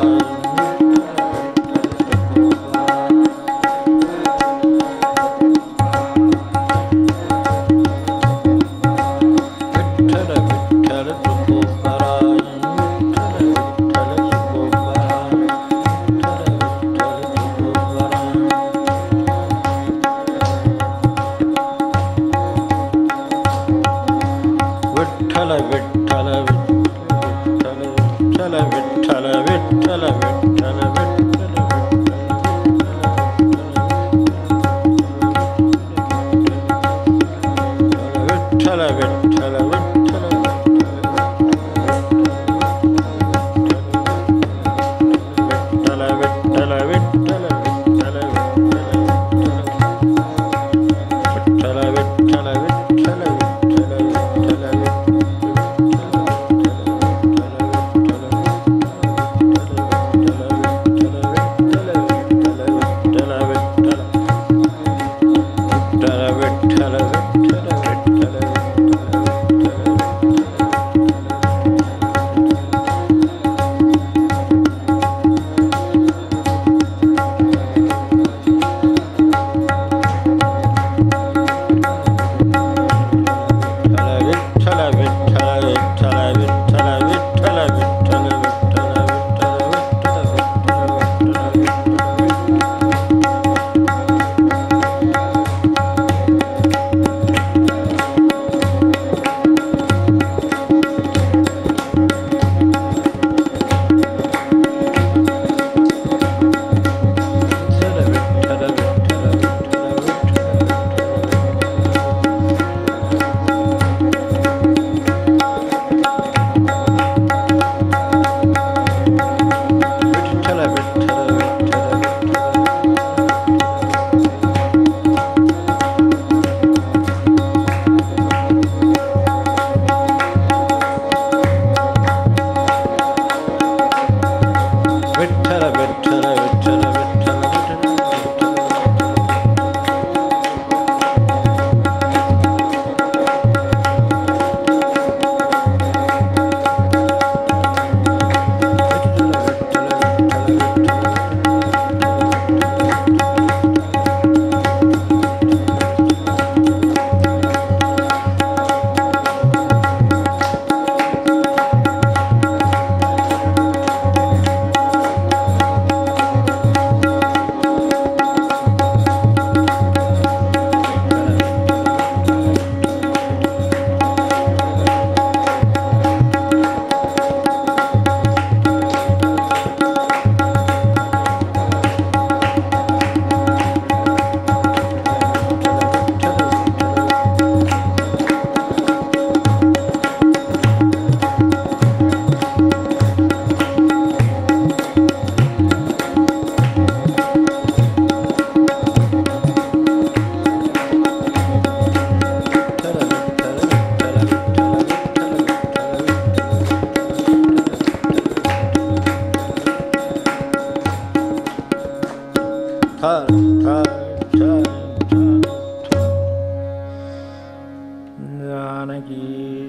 जानकी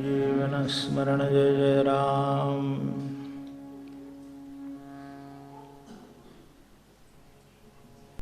जीवन स्मरण जय जय राम.